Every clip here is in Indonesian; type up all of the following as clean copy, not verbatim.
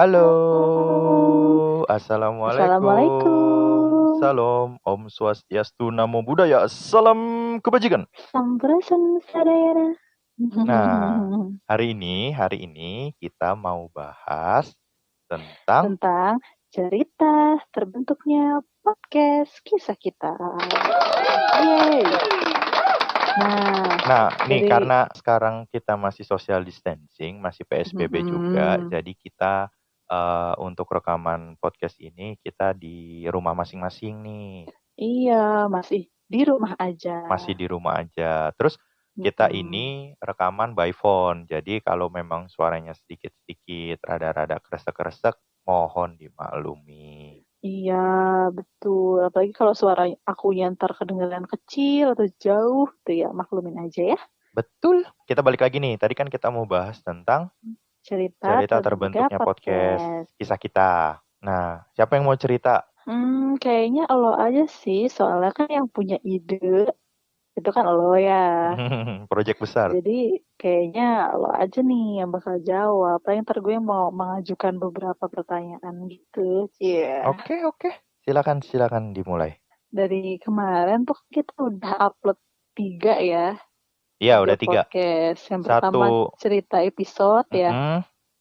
Halo, Halo, Assalamualaikum. Assalamualaikum. Salam, Om Swastiastu, Namo Buddhaya, salam kebajikan. Sampurasun sadayana. Nah, hari ini kita mau bahas tentang Tentang cerita terbentuknya podcast kisah kita. Yeay. Nah, nih Dari karena sekarang kita masih social distancing, masih PSBB juga, jadi kita untuk rekaman podcast ini kita di rumah masing-masing nih. iya, masih di rumah aja. Masih di rumah aja. Terus kita ini rekaman by phone. Jadi kalau memang suaranya sedikit-sedikit, rada-rada kresek-kresek, mohon dimaklumi. Iya, betul. Apalagi kalau suara aku ntar kedengaran kecil atau jauh, tuh ya maklumin aja ya. Betul. Kita balik lagi nih. Tadi kan kita mau bahas tentang Cerita cerita terbentuknya terbentuknya podcast podcast. kisah kita. Nah, siapa yang mau cerita? Kayaknya lo aja sih, soalnya kan yang punya ide itu kan lo ya. Project besar. Jadi kayaknya lo aja nih yang bakal jawab. Paling ntar gue mau mengajukan beberapa pertanyaan gitu. Iya. Oke. Silakan dimulai. Dari kemarin tuh kita udah upload 3 ya, Iya, 3 udah 3. podcast. Yang pertama Satu. cerita episode ya,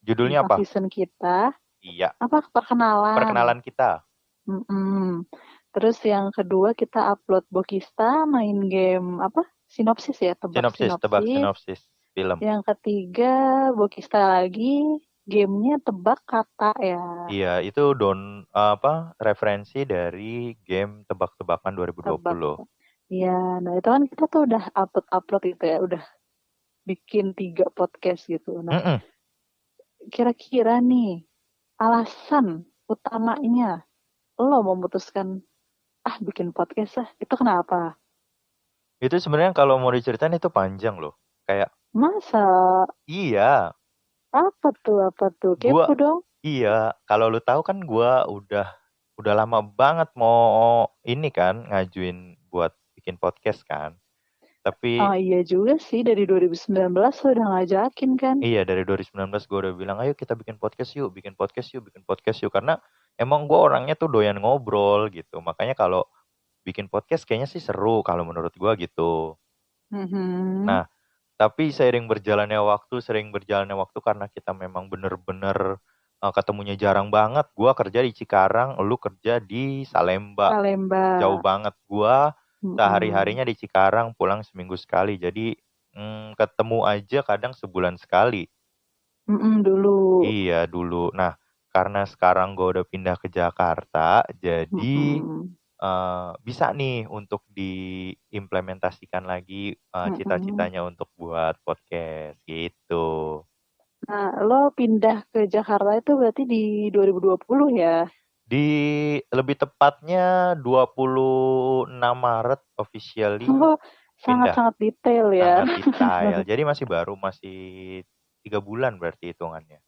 Judulnya tentang apa? season kita. Iya, Apa perkenalan. perkenalan kita. Mm-mm. Terus yang kedua kita upload Bokista main game apa? Sinopsis ya, tebak Tebak sinopsis. sinopsis film. Yang ketiga Bokista lagi gamenya tebak kata ya. Iya, itu referensi dari game tebak-tebakan 2020. Tebak. Iya, nah itu kan kita tuh udah upload gitu ya, udah bikin 3 podcast gitu. Nah, Mm-mm. kira-kira nih alasan utamanya lo memutuskan bikin podcast itu kenapa? Itu sebenarnya kalau mau diceritain itu panjang loh. Kayak Masa iya, apa tuh? gua Kepo dong. iya, kalau lu tahu kan gua udah lama banget mau ini kan ngajuin buat bikin podcast kan. Tapi Oh iya juga sih, dari 2019 lo udah ngajakin kan? iya, dari 2019 gue udah bilang, ayo kita bikin podcast yuk. Karena emang gue orangnya tuh doyan ngobrol gitu. Makanya kalau bikin podcast kayaknya sih seru kalau menurut gue gitu. Mhm. Nah, tapi sering berjalannya waktu karena kita memang bener-bener ketemunya jarang banget. Gue kerja di Cikarang, lu kerja di Salemba. Jauh Salemba. banget. Gue Mhm. sehari-harinya di Cikarang, pulang seminggu sekali. Jadi ketemu aja kadang sebulan sekali. Dulu. Iya dulu. Nah, karena sekarang gue udah pindah ke Jakarta, jadi Mhm. bisa nih untuk diimplementasikan lagi Mhm. cita-citanya untuk buat podcast gitu. Nah, lo pindah ke Jakarta itu berarti di 2020 ya? Di lebih tepatnya 26 Maret officially Oh, pindah. sangat-sangat detail ya. Sangat detail. Jadi masih baru, masih 3 bulan berarti hitungannya.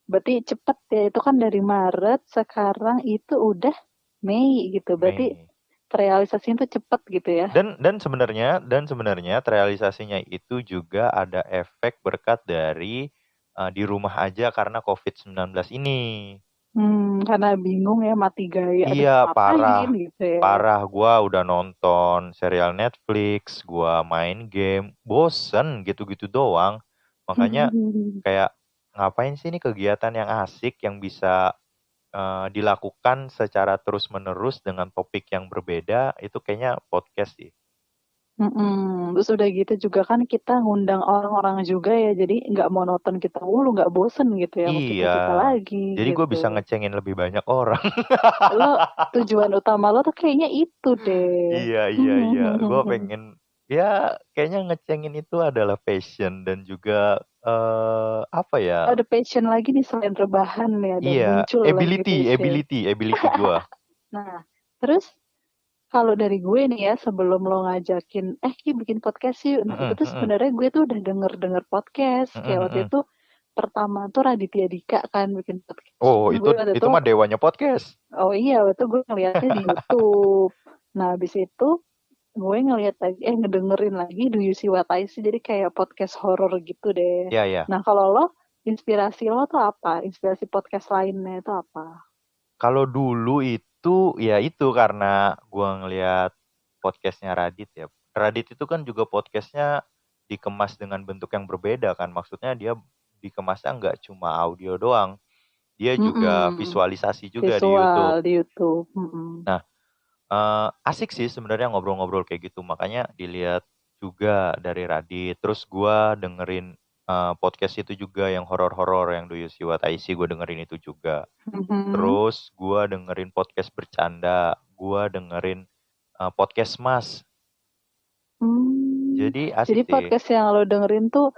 Berarti cepet ya, itu kan dari Maret, sekarang itu udah Mei gitu. Berarti Mei. terrealisasinya tuh cepet gitu ya. Dan sebenarnya terrealisasinya itu juga ada efek berkat dari di rumah aja karena COVID-19 ini. Karena bingung ya mati gaya. Aduh, Iya, ngapain gitu ya. parah. Gua udah nonton serial Netflix, gua main game, bosen gitu-gitu doang. Makanya kayak ngapain sih ini kegiatan yang asik yang bisa dilakukan secara terus-menerus dengan topik yang berbeda, itu kayaknya podcast sih. Terus udah gitu juga kan kita ngundang orang-orang juga ya, jadi nggak monoton kita mulu, nggak bosen gitu ya sama Iya, kita-kita lagi jadi gue gitu. bisa ngecengin lebih banyak orang. Lo tujuan utama lo tuh kayaknya itu deh. Iya. Gue pengen, ya kayaknya ngecengin itu adalah passion dan juga apa ya? Ada passion lagi nih selain rebahan ya, dan Iya, muncul lagi ability, passion. ability gue. Nah, terus kalau dari gue nih ya, sebelum lo ngajakin, Ki bikin podcast yuk. Nah, itu tuh sebenarnya gue tuh udah denger podcast. Kayak waktu itu pertama tuh Raditya Dika kan bikin podcast. Oh, Gue waktu itu itu, mah dewanya podcast. oh iya, waktu itu gue ngeliatnya di YouTube. Nah, habis itu gue ngeliat lagi, ngedengerin lagi Do You See What I See. Jadi kayak podcast horor gitu deh. Iya. Nah, kalau lo inspirasi lo tuh apa? Inspirasi podcast lainnya itu apa? Kalau dulu itu ya itu karena gua ngelihat podcastnya Radit ya. Radit itu kan juga podcastnya dikemas dengan bentuk yang berbeda kan. Maksudnya dia dikemasnya nggak cuma audio doang, dia juga Mm-mm. visualisasi juga di YouTube. Visual di YouTube. Mm-mm. Nah, asik sih sebenarnya ngobrol-ngobrol kayak gitu. Makanya dilihat juga dari Radit. Terus gua dengerin podcast itu juga yang horor-horor yang Do You See What I See, gue dengerin itu juga. Mhm. Terus gue dengerin podcast bercanda, gue dengerin podcast Mas. Hmm, Jadi asik jadi sih. podcast yang lo dengerin tuh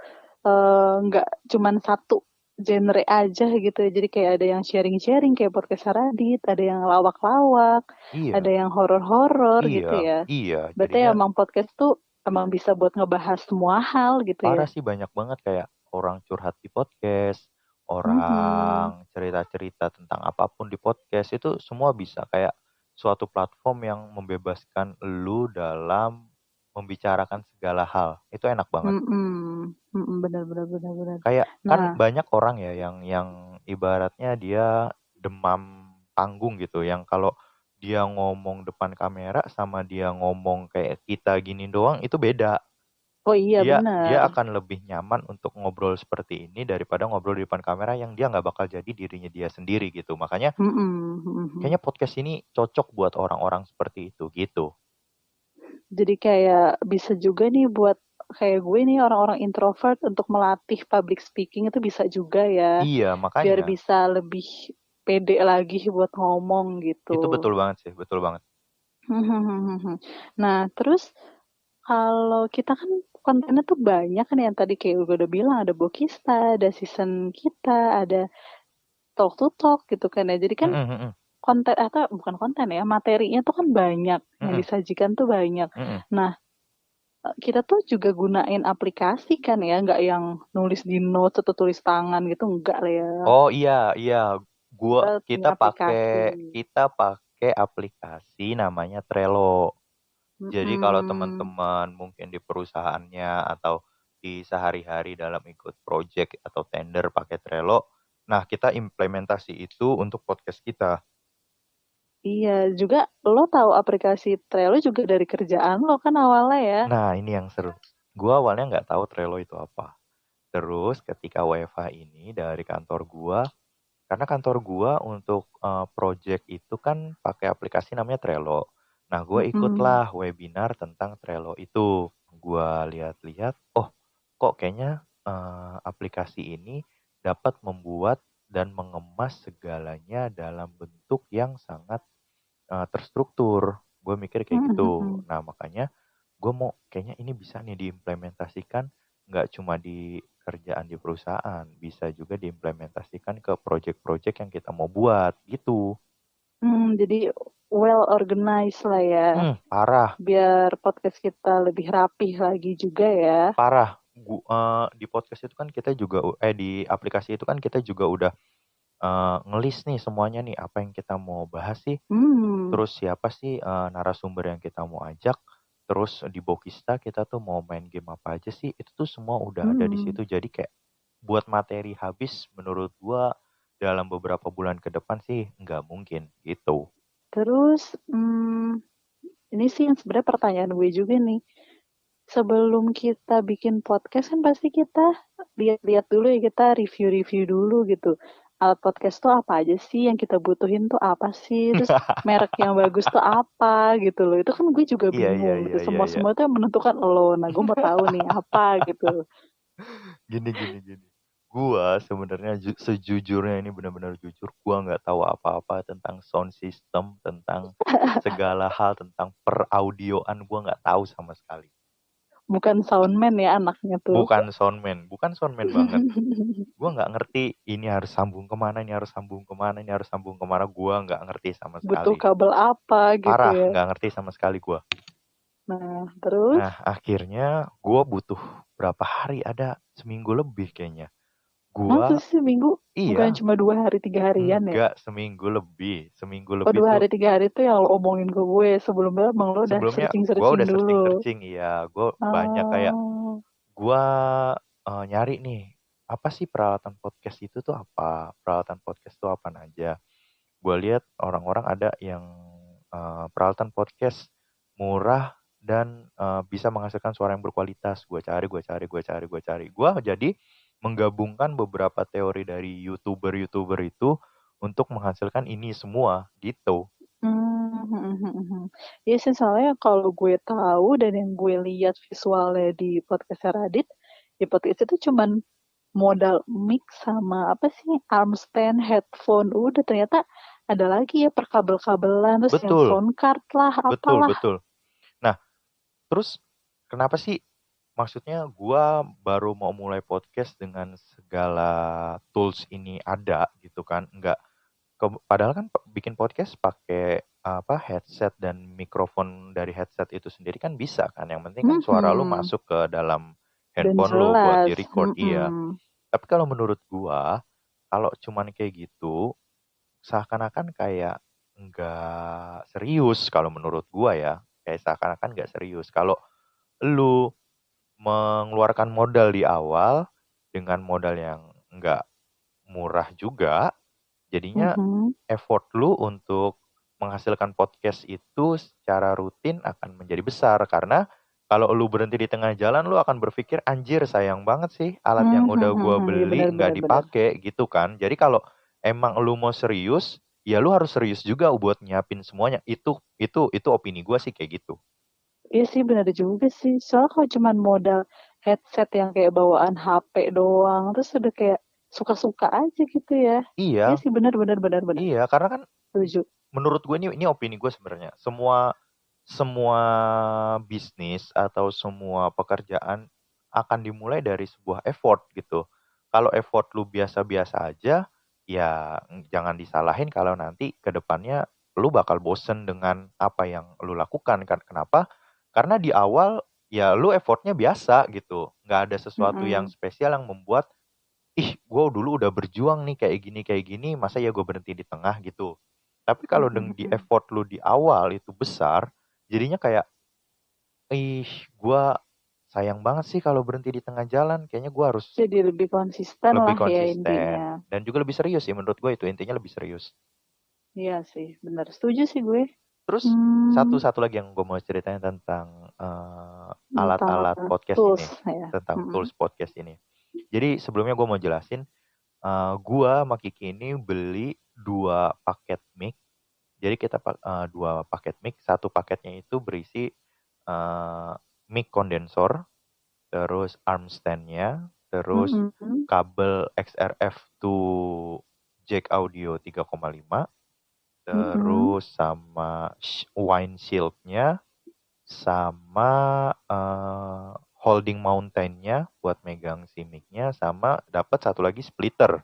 nggak cuman satu genre aja gitu ya. Jadi kayak ada yang sharing-sharing kayak podcast Radit, ada yang lawak-lawak, ada Iya, yang horor-horor gitu iya, ya. iya. Berarti Jadinya emang podcast tuh emang bisa buat ngebahas semua hal gitu ya. parah sih, banyak banget kayak orang curhat di podcast, Mhm. orang cerita-cerita tentang apapun di podcast itu semua bisa kayak suatu platform yang membebaskan lu dalam membicarakan segala hal. Itu enak banget. Mhm. Mhm, benar benar benar benar. Kayak kan Nah, banyak orang ya yang ibaratnya dia demam panggung gitu, yang kalau dia ngomong depan kamera sama dia ngomong kayak kita gini doang itu beda. oh iya Dia benar. akan lebih nyaman untuk ngobrol seperti ini daripada ngobrol di depan kamera yang dia nggak bakal jadi dirinya dia sendiri gitu. Makanya Mhm, mhm, mhm. kayaknya podcast ini cocok buat orang-orang seperti itu gitu. Jadi kayak bisa juga nih buat kayak gue nih orang-orang introvert untuk melatih public speaking itu bisa juga ya. Iya, Biar makanya bisa lebih pede lagi buat ngomong itu gitu. betul banget sih, betul banget. Nah, terus kalau kita kan kontennya tuh banyak kan yang tadi kayak gue udah bilang ada Bokista, ada season kita, ada talk to talk gitu kan ya. Jadi kan Mm-mm, mm-mm, konten atau bukan konten ya, materinya tuh kan banyak yang mm-mm, disajikan tuh banyak. mm-mm. Nah, kita tuh juga gunain aplikasi kan ya, nggak yang nulis di notes atau tulis tangan gitu, enggak lah ya. Oh iya, iya. Gua Kita punya kita aplikasi. pakai kita pakai aplikasi namanya Trello. Jadi kalau Mm-mm. teman-teman mungkin di perusahaannya atau di sehari-hari dalam ikut project atau tender pakai Trello, nah kita implementasi itu untuk podcast kita. Iya, juga lo tahu aplikasi Trello juga dari kerjaan lo kan awalnya ya. Nah, ini yang seru. Gua awalnya nggak tahu Trello itu apa. Terus ketika WFH ini dari kantor gua, karena kantor gua untuk project itu kan pakai aplikasi namanya Trello. Nah, gue Mm-mm. ikutlah webinar tentang Trello itu. Gua lihat-lihat, oh kok kayaknya aplikasi ini dapat membuat dan mengemas segalanya dalam bentuk yang sangat terstruktur. Gue mikir kayak gitu. Mm-mm. Nah, makanya gue mau kayaknya ini bisa nih diimplementasikan nggak cuma di kerjaan di perusahaan, bisa juga diimplementasikan ke project-project yang kita mau buat gitu. Jadi well organized lah ya, Parah, biar podcast kita lebih rapih lagi juga ya. parah. Di podcast itu kan kita juga di aplikasi itu kan kita juga udah ngelis nih semuanya nih apa yang kita mau bahas sih. Hmm. Terus siapa sih narasumber yang kita mau ajak? Terus di Bokista kita tuh mau main game apa aja sih? Itu tuh semua udah ada di Hmm. situ. Jadi kayak buat materi habis menurut gua dalam beberapa bulan ke depan sih nggak mungkin gitu. Terus, ini sih yang sebenarnya pertanyaan gue juga nih. Sebelum kita bikin podcast kan pasti kita lihat-lihat dulu ya, kita review-review dulu gitu. Alat podcast tuh apa aja sih, yang kita butuhin tuh apa sih, terus merek yang bagus tuh apa gitu loh. Itu kan gue juga Iya iya bingung iya gitu. iya iya. Semua-semua itu yang menentukan lo. Nah, gue mau tahu nih apa gitu. Gini. Gua sebenarnya sejujurnya ini benar-benar jujur, gua nggak tahu apa-apa tentang sound system, tentang segala hal tentang peraudioan gua nggak tahu sama sekali. Bukan soundman ya anaknya tuh. Bukan soundman banget. Gua nggak ngerti ini harus sambung kemana, ini harus sambung kemana, ini harus sambung kemana. Gua nggak ngerti sama Butuh sekali. kabel apa gitu Parah, ya. nggak ngerti sama sekali gua. Nah, terus Nah, akhirnya gua butuh berapa hari? Ada seminggu lebih kayaknya. masa Gua sih seminggu? Bukan iya, cuma 2 hari 3 harian ya? enggak seminggu lebih. Seminggu Oh, lebih dua tuh hari 3 hari tuh yang lo omongin ke gue. Sebelumnya emang lo udah sebelumnya gua searching-searching udah dulu. searching-searching, iya. Gua banyak kayak Oh. gua nyari nih apa sih peralatan podcast itu tuh apa? Peralatan podcast tuh apa aja? Gue lihat orang-orang ada yang peralatan podcast murah dan bisa menghasilkan suara yang berkualitas. Gue cari. Gue jadi menggabungkan beberapa teori dari YouTuber itu untuk menghasilkan ini semua gitu. Iya sih, soalnya kalau gue tahu dan yang gue lihat visualnya di podcast Radit, di podcast itu cuman modal mic sama apa sih, arm stand, headphone, udah. Ternyata ada lagi ya perkabel-kabelan, terus yang Betul, sound card lah, betul, apalah. betul. Nah, terus kenapa sih? Maksudnya gua baru mau mulai podcast dengan segala tools ini ada gitu kan? Padahal kan bikin podcast pakai apa headset dan mikrofon dari headset itu sendiri kan bisa kan? Yang penting kan suara lu masuk ke dalam Dan handphone lu buat jelas. di-record, iya. Tapi kalau menurut gua, kalau cuman kayak gitu, seakan-akan kayak nggak serius kalau menurut gua ya. Kayak seakan-akan nggak serius. Kalau lu mengeluarkan modal di awal dengan modal yang nggak murah juga, jadinya effort lu untuk menghasilkan podcast itu secara rutin akan menjadi besar. Karena kalau lu berhenti di tengah jalan, lu akan berpikir, anjir sayang banget sih alat yang udah gua Iya, beli nggak benar. dipakai gitu kan. Jadi kalau emang lu mau serius, ya lu harus serius juga buat nyiapin semuanya. Itu opini gua sih kayak gitu. Iya sih, benar juga sih. Soalnya kalau cuman modal headset yang kayak bawaan HP doang, terus udah kayak suka-suka aja gitu ya. Iya Iya, sih, benar. iya, karena kan Setuju. menurut gue ini opini gue sebenarnya. Semua bisnis atau semua pekerjaan akan dimulai dari sebuah effort gitu. Kalau effort lu biasa-biasa aja, ya jangan disalahin kalau nanti ke depannya lu bakal bosen dengan apa yang lu lakukan kan. Kenapa? Karena di awal ya lu effortnya biasa gitu. Nggak ada sesuatu yang spesial yang membuat, ih gue dulu udah berjuang nih kayak gini, masa ya gue berhenti di tengah gitu. Tapi kalau di effort lu di awal itu besar, jadinya kayak, ih, gue sayang banget sih kalau berhenti di tengah jalan. Kayaknya gue harus Jadi lebih konsisten lebih lah ya konsisten. intinya. Dan juga lebih serius sih menurut gue itu. Intinya lebih serius. Iya sih, benar. Setuju sih gue. Terus satu lagi yang gue mau ceritain tentang Tentang alat-alat apa? podcast Tools ini. ya. Tentang tools podcast ini. Jadi sebelumnya gue mau jelasin. Gue sama Kiki ini beli 2 paket mic. Jadi kita 2 paket mic. Satu paketnya itu berisi mic kondensor, terus arm stand-nya, terus kabel XRF to jack audio 3,5, terus sama wine shield-nya, sama holding mountain-nya buat megang si mic-nya, sama dapat satu lagi splitter.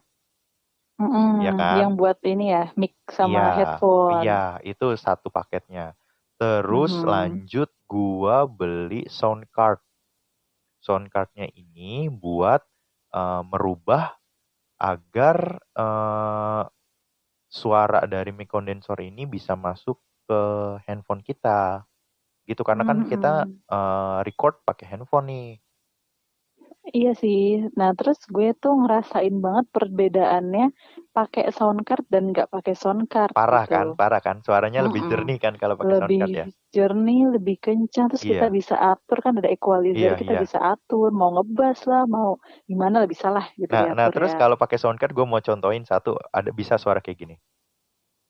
Ya kan? Yang buat ini ya, mic sama Iya, headphone. itu satu paketnya. Terus lanjut gua beli sound card. Sound card-nya ini buat merubah agar suara dari mic kondensor ini bisa masuk ke handphone kita. Gitu, karena kan kita record pakai handphone nih. Iya sih. Nah, terus gue tuh ngerasain banget perbedaannya pakai sound card dan nggak pakai sound card gitu. Parah kan? Suaranya lebih jernih kan kalau pakai sound card ya? Lebih jernih, lebih kencang. Terus kita Iya. bisa atur, kan ada equalizer, kita bisa atur. Mau ngebas lah, mau gimana lah, bisa lah gitu Nah, diatur terus ya. kalau pakai sound card gue mau contohin satu, ada bisa suara kayak gini.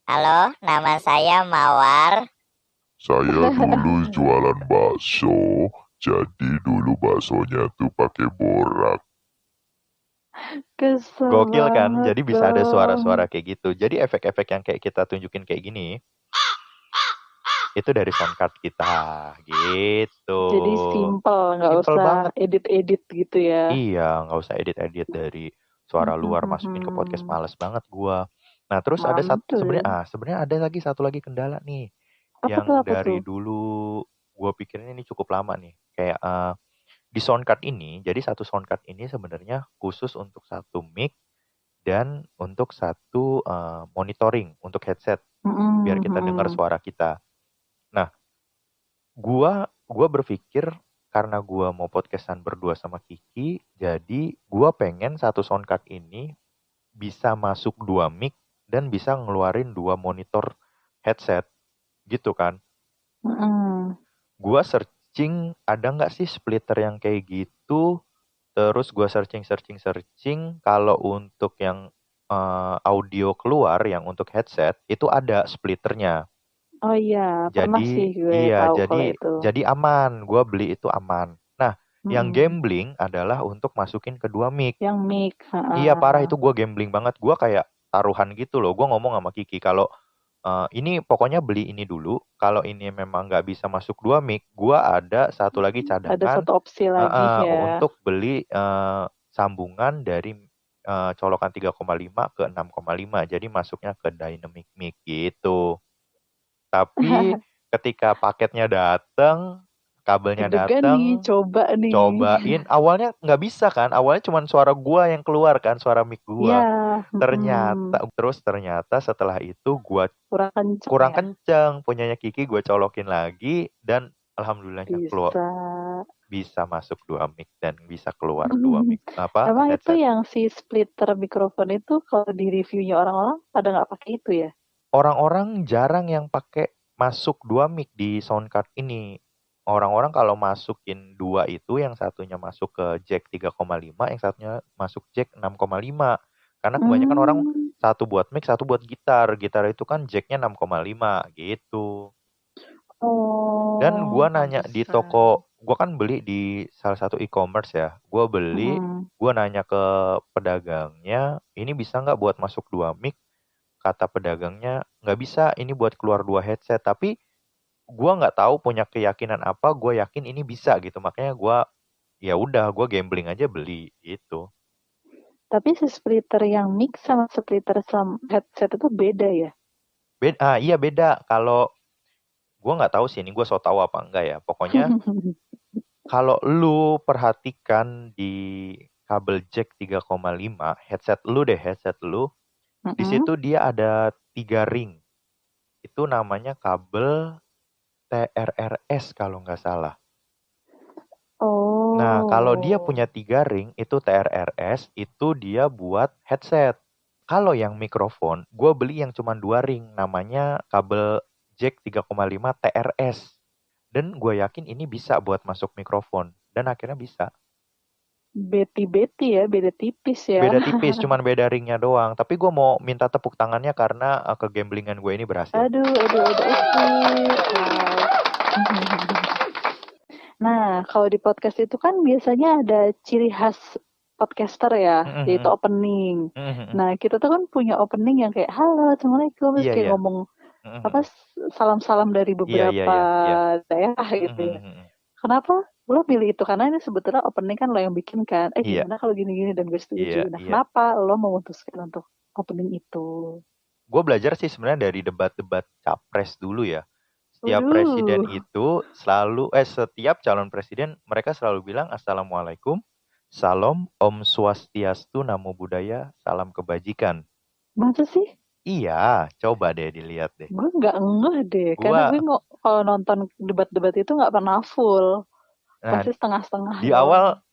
Halo, nama saya Mawar. Saya dulu jualan bakso, jadi dulu baksonya tuh pakai borak. Kesel Gokil kan? banget Jadi bisa ada dong. suara-suara kayak gitu. Jadi efek-efek yang kayak kita tunjukin kayak gini, itu dari sound card kita, gitu. Jadi simple, nggak Simple usah banget. edit-edit gitu ya. Iya, nggak usah edit-edit dari suara luar masukin ke podcast, males banget gua. Nah, terus ada sebenarnya ada lagi satu lagi kendala nih, yang dari dulu gua pikirin ini cukup lama nih. Kayak di soundcard ini, jadi satu soundcard ini sebenarnya khusus untuk satu mic dan untuk satu monitoring untuk headset, biar kita dengar suara kita. Nah, gua berpikir karena gue mau podcastan berdua sama Kiki, jadi gue pengen satu soundcard ini bisa masuk 2 mic dan bisa ngeluarin 2 monitor headset gitu kan. Gue searching ada nggak sih splitter yang kayak gitu. Terus gue searching. Kalau untuk yang audio keluar yang untuk headset itu ada splitternya. Oh iya, pernah sih gue tahu kalau itu. Jadi aman. Gue beli itu aman. Nah, yang gambling adalah untuk masukin ke 2 mic. Yang mic. Iya parah, itu gue gambling banget. Gue kayak taruhan gitu loh. Gue ngomong sama Kiki kalau ini pokoknya beli ini dulu. Kalau ini memang nggak bisa masuk 2 mic, gue ada satu lagi cadangan. Ada satu opsi lagi ya. Untuk beli sambungan dari colokan 3,5 ke 6,5. Jadi masuknya ke dynamic mic gitu. Tapi ketika paketnya datang, kabelnya datang, cobain. Awalnya nggak bisa kan? Awalnya cuma suara gua yang keluar kan, suara mic gua. Yeah. Ternyata setelah itu gua kurang kenceng. Punyanya Kiki gua colokin lagi dan alhamdulillahnya keluar. Bisa masuk 2 mic dan bisa keluar 2 mic. Emang headset. itu yang si splitter mikrofon itu kalau di reviewnya orang-orang pada nggak pakai itu ya? Orang-orang jarang yang pakai masuk 2 mic di soundcard ini. Orang-orang kalau masukin 2 itu, yang satunya masuk ke jack 3,5, yang satunya masuk jack 6,5. Karena kebanyakan orang satu buat mic, satu buat gitar. Gitar itu kan jacknya 6,5 gitu. Dan gue nanya di toko, gue kan beli di salah satu e-commerce ya. Gue beli, gue nanya ke pedagangnya, ini bisa nggak buat masuk 2 mic? Kata pedagangnya, nggak bisa, ini buat keluar 2 headset. Tapi gue nggak tahu punya keyakinan apa, gue yakin ini bisa gitu. Makanya gue, ya udah, gue gambling aja beli gitu. Tapi si splitter yang mic sama splitter sama headset itu beda ya? Iya beda. Kalau gue nggak tahu sih, ini gue so tahu apa enggak ya. Pokoknya kalau lu perhatikan di kabel jack 3,5 headset lu, di situ dia ada 3 ring. Itu namanya kabel TRRS kalau nggak salah. Nah, kalau dia punya 3 ring, itu TRRS, itu dia buat headset. Kalau yang mikrofon, gue beli yang cuma 2 ring, namanya kabel jack 3,5 TRS. Dan gue yakin ini bisa buat masuk mikrofon. Dan akhirnya bisa. Beti ya, beda tipis ya. Beda tipis, cuman beda ringnya doang. Tapi gue mau minta tepuk tangannya karena kegamblingan gue ini berhasil. Aduh. Nah, kalau di podcast itu kan biasanya ada ciri khas podcaster ya, yaitu opening. Nah, kita tuh kan punya opening yang kayak, halo, assalamualaikum, terus kayak ngomong salam-salam dari beberapa daerah gitu ya. Kenapa lo pilih itu? Karena ini sebetulnya opening kan lo yang bikin kan. Gimana kalau gini-gini, dan gue setuju. Kenapa lo memutuskan untuk opening itu? Gue belajar sih sebenarnya dari debat-debat capres dulu ya. Setiap presiden itu setiap calon presiden mereka selalu bilang assalamualaikum, salam, om swastiastu, namo buddhaya, salam kebajikan. Masa sih? Iya, coba deh dilihat deh. Gue nggak ngeh deh, karena gue kalau nonton debat-debat itu nggak pernah full, pasti setengah-setengah.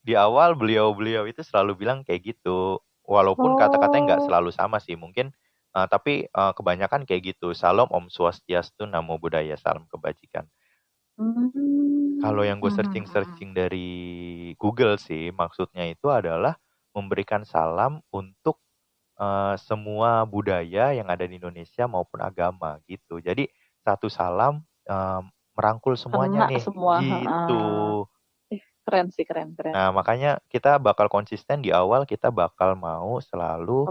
Di awal beliau itu selalu bilang kayak gitu, walaupun kata-katanya nggak selalu sama sih, mungkin. Tapi kebanyakan kayak gitu. Salam, om swastiastu, namo buddhaya, salam kebajikan. Kalau yang gue searching dari Google sih, maksudnya itu adalah memberikan salam untuk semua budaya yang ada di Indonesia maupun agama gitu. Jadi satu salam merangkul semuanya nih. Gitu. Keren sih, keren. Nah, makanya kita bakal konsisten di awal, kita bakal mau selalu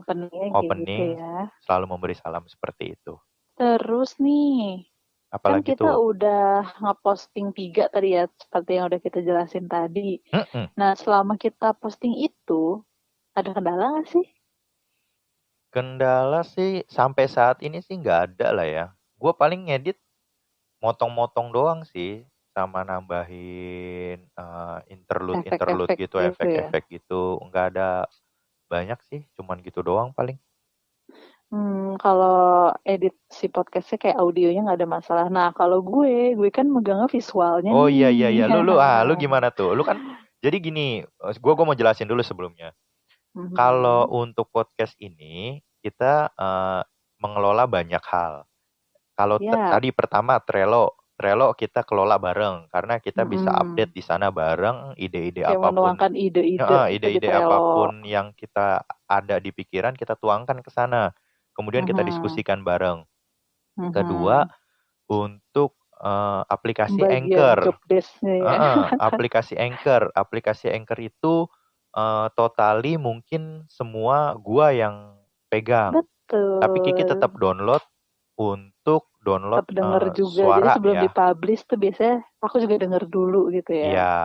opening gitu ya. Selalu memberi salam seperti itu. Terus nih, apalagi kan kita udah ngeposting 3 tadi ya, seperti yang udah kita jelasin tadi. Nah, selama kita posting itu, ada kendala nggak sih? Kendala sih sampai saat ini sih nggak ada lah ya. Gue paling ngedit motong-motong doang sih. Sama nambahin interlude gitu, efek-efek gitu. Nggak ada banyak sih, cuman gitu doang paling. Kalau edit si podcastnya kayak audionya nggak ada masalah. Nah, kalau gue kan megangnya visualnya Oh iya nih. lu gimana tuh? Lu kan jadi gini, gue mau jelasin dulu sebelumnya. Kalau untuk podcast ini kita mengelola banyak hal. Kalau Ya, tadi pertama Trello kita kelola bareng karena kita bisa update di sana bareng ide-ide kayak apapun. menuangkan ide-ide itu di Ide-ide Trello. apapun yang kita ada di pikiran kita tuangkan ke sana. Kemudian kita diskusikan bareng. Kedua, untuk aplikasi Bagian Anchor. job desk-nya ya. Aplikasi Anchor itu totali mungkin semua gua yang pegang. Betul. Tapi Kiki tetap download Tetap denger juga. Jadi suara sebelum ya. dipublish tuh biasanya aku juga denger dulu gitu ya. Iya.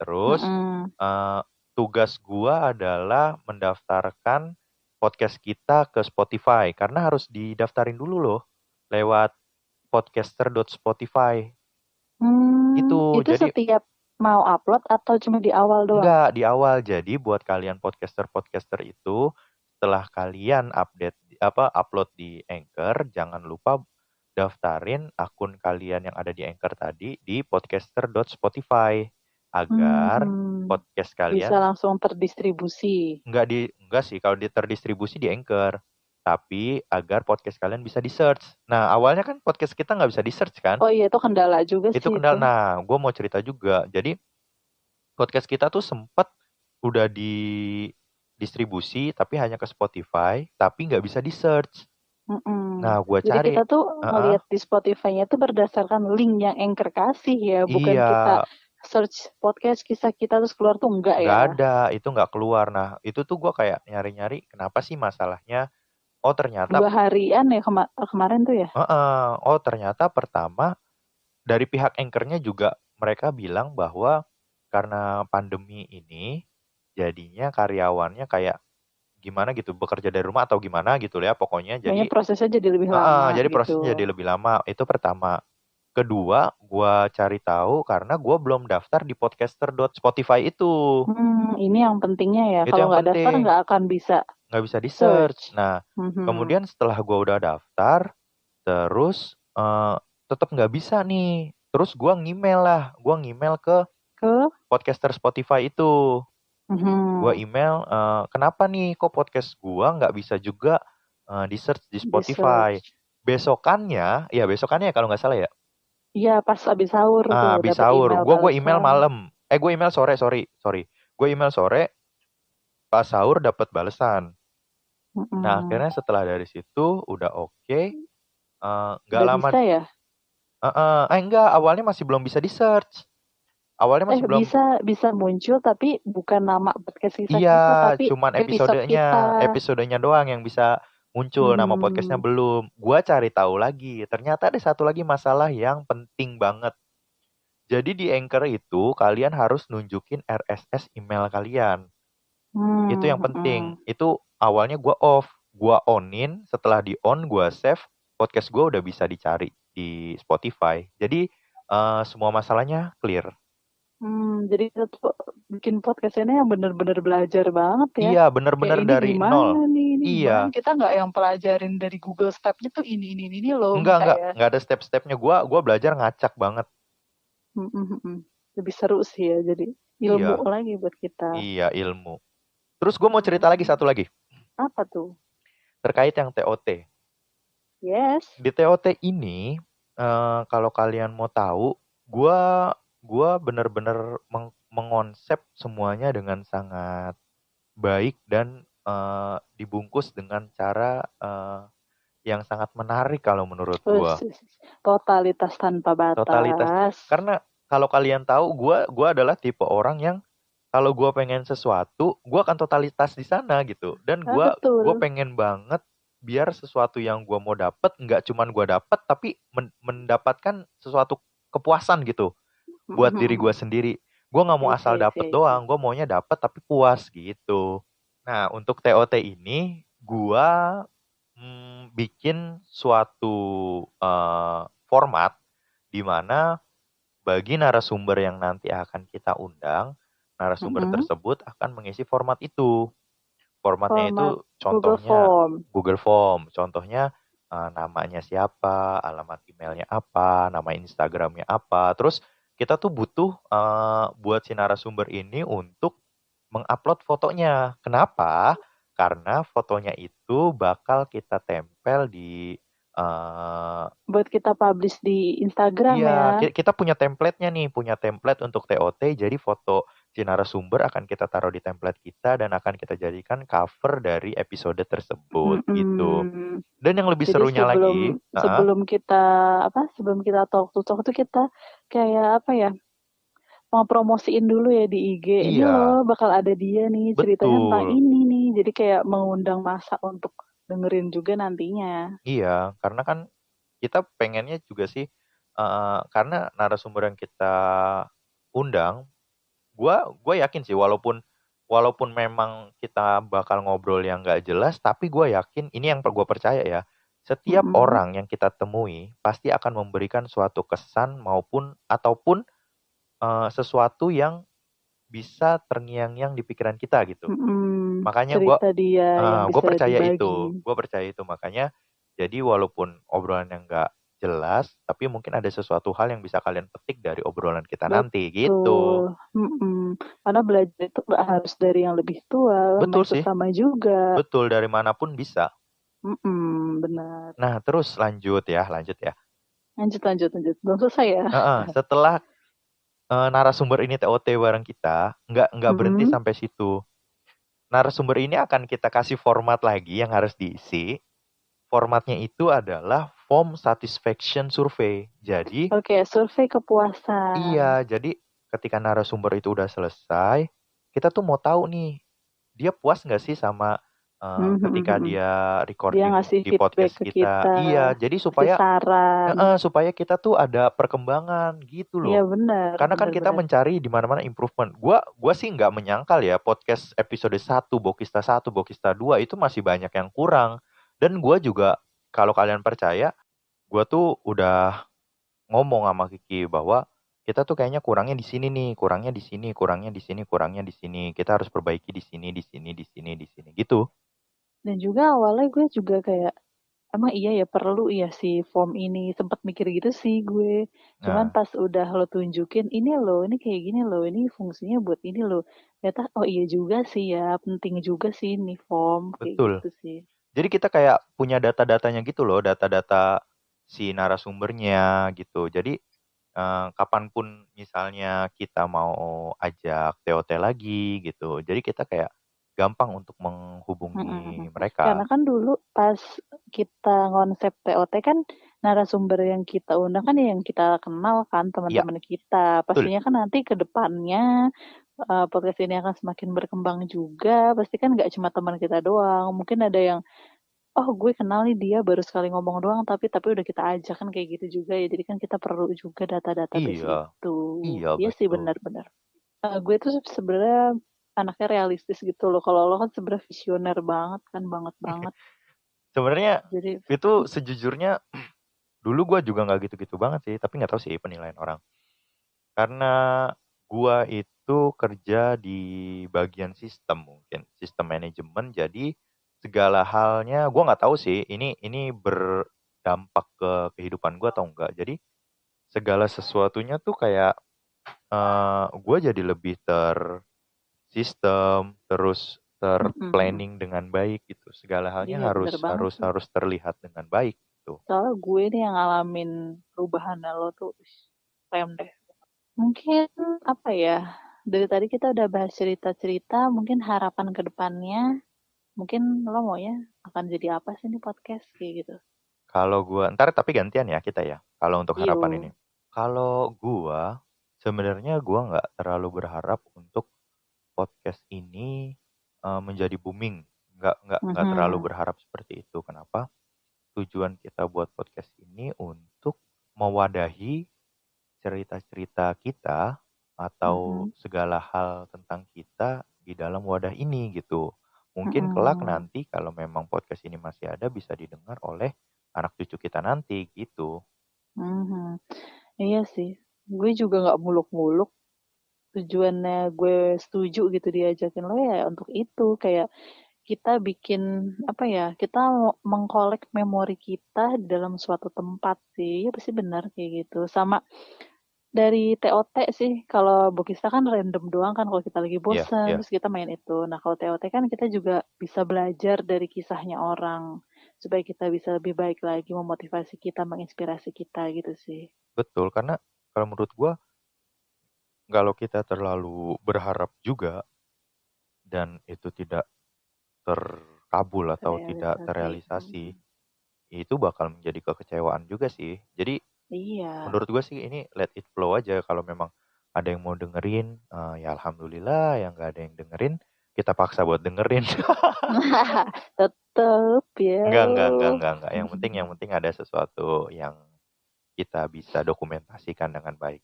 Terus tugas gua adalah mendaftarkan podcast kita ke Spotify karena harus didaftarin dulu loh lewat podcaster.spotify. Itu Jadi setiap mau upload atau cuma di awal doang? enggak, di awal. Jadi buat kalian podcaster itu setelah kalian upload di Anchor, jangan lupa daftarin akun kalian yang ada di Anchor tadi di podcaster.spotify agar podcast kalian bisa langsung terdistribusi. Enggak sih kalau terdistribusi di Anchor. Tapi agar podcast kalian bisa di-search. Nah, awalnya kan podcast kita nggak bisa di-search kan? Oh iya, itu kendala juga sih. Itu kendala. Nah, gue mau cerita juga. Jadi, podcast kita tuh sempat udah di distribusi, tapi hanya ke Spotify, tapi nggak bisa di-search. Nah, gue cari. Jadi kita tuh ngeliat di Spotify-nya tuh berdasarkan link yang Anchor kasih ya, bukan kita search podcast kisah kita terus keluar tuh enggak ya? Nggak ada, itu nggak keluar. Nah, itu tuh gue kayak nyari-nyari, kenapa sih masalahnya? Oh ternyata 2 harian ya kemarin tuh ya? Oh ternyata pertama dari pihak Anchor-nya juga mereka bilang bahwa karena pandemi ini jadinya karyawannya kayak gimana gitu bekerja dari rumah atau gimana gitu ya pokoknya jadi prosesnya jadi lebih lama. Jadi gitu. prosesnya jadi lebih lama itu pertama. Kedua, gue cari tahu karena gue belum daftar di podcaster.spotify itu. Ini yang pentingnya ya. Itu Kalau yang nggak daftar penting. nggak akan bisa. Nggak bisa di-search. Nah, kemudian setelah gue udah daftar, terus tetap nggak bisa nih. Terus gue ngemail ke podcaster Spotify itu. Gue email, kenapa nih kok podcast gue nggak bisa juga di-search di Spotify. Besokannya kalau nggak salah ya. Iya, pas abis sahur tuh. Abis sahur. Gue email malam. Gue email sore, sorry. Gue email sore, pas sahur dapat balesan. Nah, akhirnya setelah dari situ udah oke. Nggak lama. Bisa ya? Enggak, awalnya masih belum bisa di-search. Awalnya masih belum. Bisa muncul tapi bukan nama podcast kita. Iya, tapi cuman episodenya doang yang bisa muncul, nama podcastnya belum. Gua cari tahu lagi, ternyata ada satu lagi masalah yang penting banget. Jadi di Anchor itu kalian harus nunjukin RSS email kalian. Itu yang penting. Itu awalnya gua off, gua onin, setelah di on gua save, podcast gua udah bisa dicari di Spotify. Jadi semua masalahnya clear. Jadi kita tuh bikin podcast ini yang benar-benar belajar banget ya. Iya, benar-benar dari nol. Iya. Kita nggak yang pelajarin dari Google Step-nya tuh ini loh. Enggak ada step-stepnya. Gua belajar ngacak banget. Lebih seru sih ya, jadi ilmu lagi buat kita. Iya, ilmu. Terus gue mau cerita lagi satu lagi. Apa tuh? Terkait yang TOT. Yes. Di TOT ini, kalau kalian mau tahu, gue benar-benar mengonsep semuanya dengan sangat baik dan dibungkus dengan cara yang sangat menarik kalau menurut gue. Totalitas tanpa batas. Totalitas. Karena kalau kalian tahu, gue adalah tipe orang yang kalau gue pengen sesuatu, gue akan totalitas di sana gitu. Dan gue pengen banget biar sesuatu yang gue mau dapet nggak cuman gue dapet, tapi mendapatkan sesuatu kepuasan gitu buat diri gue sendiri. Gue nggak mau asal dapet doang, gue maunya dapet tapi puas gitu. Nah untuk TOT ini gue bikin suatu format di mana bagi narasumber yang nanti akan kita undang, narasumber tersebut akan mengisi format itu. Formatnya itu Format Google contohnya Form. Google Form. Contohnya namanya siapa, alamat emailnya apa, nama Instagramnya apa. Terus kita tuh butuh buat si narasumber ini untuk mengupload fotonya. Kenapa? Karena fotonya itu bakal kita tempel di Buat kita publish di Instagram iya, ya. kita punya template-nya nih, punya template untuk TOT. Jadi foto si narasumber akan kita taruh di template kita dan akan kita jadikan cover dari episode tersebut gitu. Mm-mm. Dan yang lebih Jadi serunya lagi, sebelum kita talk to talk tuh kita kayak apa ya, mau promosiin dulu ya di IG. Ini iya, loh bakal ada dia nih ceritanya tentang betul. ini nih. Jadi kayak mengundang masa untuk dengerin juga nantinya. Iya, karena kan kita pengennya juga sih, karena narasumber yang kita undang, gua yakin sih walaupun memang kita bakal ngobrol yang nggak jelas, tapi gue yakin ini yang gue percaya ya. Setiap Mm-mm. orang yang kita temui pasti akan memberikan suatu kesan ataupun sesuatu yang bisa terngiang-ngiang di pikiran kita gitu. Mm-mm. Makanya Cerita dia yang gue bisa percaya dibagi. gue percaya itu makanya. Jadi walaupun obrolan yang nggak jelas, tapi mungkin ada sesuatu hal yang bisa kalian petik dari obrolan kita nanti gitu. Betul. Mm-mm. Karena belajar itu nggak harus dari yang lebih tua, sama Betul yang sih, sesama juga. betul dari manapun bisa. Mm-mm, benar. Nah, terus lanjut ya. Lanjut. Belum selesai ya? Setelah narasumber ini TOT bareng kita, nggak berhenti Mm-mm. sampai situ. Narasumber ini akan kita kasih format lagi yang harus diisi. Formatnya itu adalah form satisfaction survey. Jadi, Oke, survei kepuasan. iya, jadi ketika narasumber itu udah selesai, kita tuh mau tahu nih, dia puas nggak sih sama ketika Mhm. dia Dia recording ngasih di feedback podcast ke kita. kita, Iya, jadi kasih supaya saran. supaya kita tuh ada perkembangan gitu Iya loh. benar, Karena kan kita benar. mencari di mana-mana improvement. Gua sih nggak menyangkal ya podcast episode 1, Bokista 2 itu masih banyak yang kurang. Dan gua juga kalau kalian percaya, gua tuh udah ngomong sama Kiki bahwa kita tuh kayaknya kurangnya di sini nih, kurangnya di sini, kurangnya di sini, kurangnya di sini. Kita harus perbaiki di sini, di sini, di sini, di sini gitu. Dan juga awalnya gue juga kayak, emang iya ya perlu ya si form ini. Sempat mikir gitu sih gue. Cuman Nah, pas udah lo tunjukin, ini loh, ini kayak gini loh, ini fungsinya buat ini loh. Ternyata, oh iya juga sih ya, penting juga sih ini form, kayak betul. gitu sih. Jadi kita kayak punya data-datanya gitu loh, data-data si narasumbernya gitu. Jadi kapanpun misalnya kita mau ajak TOT lagi gitu. Jadi kita kayak gampang untuk menghubungi Mm-mm. Karena mereka. kan dulu pas kita konsep TOT kan narasumber yang kita undang kan yang kita kenal kan Iya, teman-teman kita. betul. Pastinya kan nanti ke depannya podcast ini akan semakin berkembang juga. Pasti kan nggak cuma teman kita doang. Mungkin ada yang oh gue kenal nih dia baru sekali ngomong doang tapi udah kita ajak kan kayak gitu juga ya. Jadi kan kita perlu juga data-data base Iya, itu. iya Iya sih betul. benar-benar. Gue tuh sebenarnya anaknya realistis gitu loh. Kalau lo kan sebenarnya visioner banget kan, banget. Sebenarnya Jadi, itu sejujurnya dulu gue juga nggak gitu-gitu banget sih, tapi nggak tahu sih penilaian orang. Karena gue itu kerja di bagian sistem mungkin, sistem manajemen. Jadi segala halnya gue nggak tahu sih. Ini berdampak ke kehidupan gue atau enggak. Jadi segala sesuatunya tuh kayak gue jadi lebih tersistem, terus mm-mm. terplanning dengan baik gitu. Segala halnya Iya bener harus banget harus sih. harus terlihat dengan baik gitu. Soalnya gue nih yang ngalamin perubahan lo tuh, keren deh. Mungkin apa ya, dari tadi kita udah bahas cerita-cerita, mungkin harapan ke depannya, mungkin lo mau ya akan jadi apa sih nih podcast kayak gitu. Kalau gue ntar tapi gantian ya kita ya. Kalau untuk harapan ini. Yuk. Kalau gue sebenarnya gue nggak terlalu berharap untuk podcast ini menjadi booming. Nggak terlalu Mhm. berharap seperti itu. Kenapa? Tujuan kita buat podcast ini untuk mewadahi cerita-cerita kita atau Mhm. segala hal tentang kita di dalam wadah ini gitu. Mungkin kelak Mhm. nanti kalau memang podcast ini masih ada bisa didengar oleh anak cucu kita nanti gitu. Mhm. Iya sih, gue juga nggak muluk-muluk. Tujuannya gue setuju gitu diajakin lo ya untuk itu kayak kita bikin apa ya? Kita mengkolek memori kita di dalam suatu tempat sih. Ya pasti benar kayak gitu. Sama dari TOT sih, kalau Bokista kan random doang kan kalau kita lagi bosan, terus kita main itu. Nah kalau TOT kan kita juga bisa belajar dari kisahnya orang, supaya kita bisa lebih baik lagi, memotivasi kita, menginspirasi kita gitu sih. Betul, karena kalau menurut gua, kalau kita terlalu berharap juga, dan itu tidak terkabul atau tidak terrealisasi, itu bakal menjadi kekecewaan juga sih. Jadi Iya. menurut gue sih ini let it flow aja. Kalau memang ada yang mau dengerin, ya alhamdulillah. Yang gak ada yang dengerin, kita paksa buat dengerin. Tetep ya. Enggak. Yang penting ada sesuatu yang kita bisa dokumentasikan dengan baik.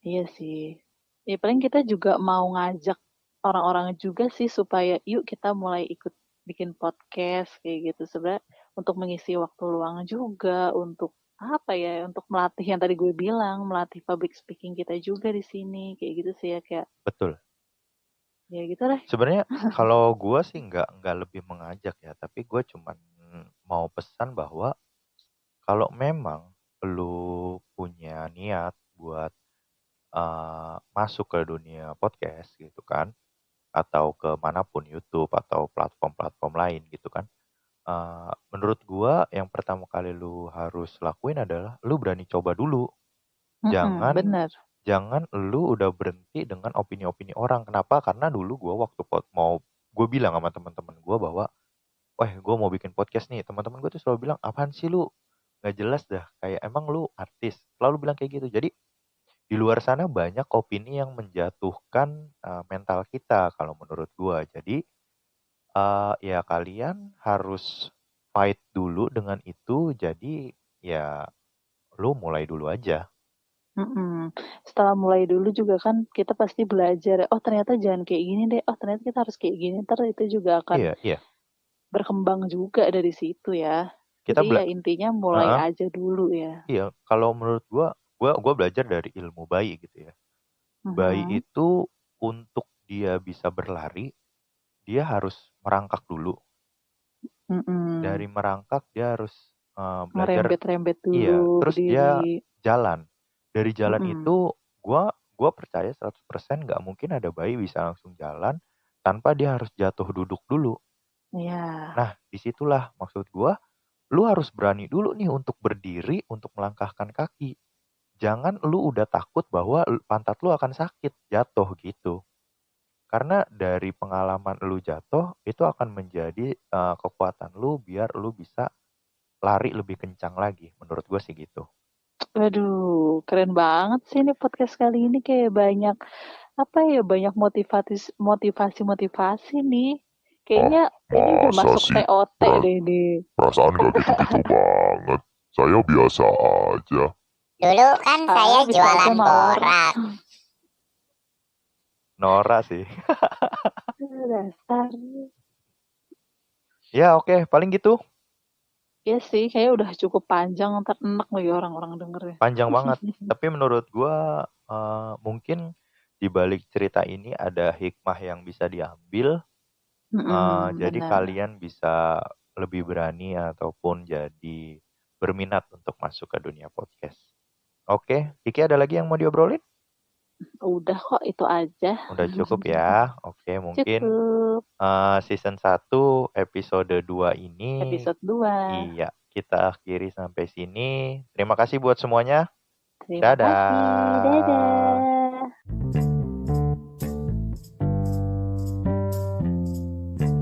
Iya sih. Ya paling kita juga mau ngajak orang-orang juga sih supaya yuk kita mulai ikut bikin podcast kayak gitu. Sebenarnya untuk mengisi waktu luang juga, untuk apa ya, untuk melatih yang tadi gue bilang, melatih public speaking kita juga di sini kayak gitu sih ya, kayak. Betul. Ya gitu lah. Sebenarnya kalau gue sih nggak lebih mengajak ya, tapi gue cuman mau pesan bahwa kalau memang lu punya niat buat masuk ke dunia podcast gitu kan, atau ke manapun, YouTube atau platform-platform lain gitu kan, menurut gua yang pertama kali lu harus lakuin adalah lu berani coba dulu. Bener. Jangan lu udah berhenti dengan opini-opini orang. Kenapa? Karena dulu gua waktu gue bilang sama teman-teman gua bahwa, wah gue mau bikin podcast nih. Teman-teman gue tuh selalu bilang, apaan sih lu? Nggak jelas dah. Kayak emang lu artis. Selalu bilang kayak gitu. Jadi di luar sana banyak opini yang menjatuhkan mental kita kalau menurut gua. Jadi ya kalian harus fight dulu dengan itu. Jadi ya lu mulai dulu aja. Setelah mulai dulu juga kan kita pasti belajar. Oh ternyata jangan kayak gini deh. Oh ternyata kita harus kayak gini. Ntar itu juga akan berkembang juga dari situ ya. Jadi ya intinya mulai aja dulu ya. Iya, kalau menurut gua belajar dari ilmu bayi gitu ya. Bayi itu untuk dia bisa berlari, dia harus merangkak dulu. Dari merangkak dia harus belajar. Ngerembet-rembet dulu. Iya, terus dia jalan. Dari jalan itu gua percaya 100% nggak mungkin ada bayi bisa langsung jalan tanpa dia harus jatuh duduk dulu. Iya. Nah, disitulah maksud gua, lu harus berani dulu nih untuk berdiri, untuk melangkahkan kaki. Jangan lu udah takut bahwa pantat lu akan sakit, jatuh gitu. Karena dari pengalaman lu jatuh, itu akan menjadi kekuatan lu biar lu bisa lari lebih kencang lagi. Menurut gue sih gitu. Waduh, keren banget sih ini podcast kali ini, kayak banyak banyak motivasi nih. Kayaknya ini udah masuk TOT deh ini. Perasaan gak gitu-gitu banget. Saya biasa aja. Dulu kan saya jualan borak. Nora sih. Dasar. Ya oke, paling gitu. Iya sih, kayaknya udah cukup panjang, ntar enak lagi orang-orang dengernya. Panjang banget. Tapi menurut gue mungkin di balik cerita ini ada hikmah yang bisa diambil. Jadi kalian bisa lebih berani ataupun jadi berminat untuk masuk ke dunia podcast. Oke, Kiki ada lagi yang mau diobrolin? Udah kok, itu aja. Udah cukup ya. Oke, mungkin season 1 episode 2 ini. Episode 2. Iya, kita akhiri sampai sini. Terima kasih buat semuanya. Terima kasih. Dadah.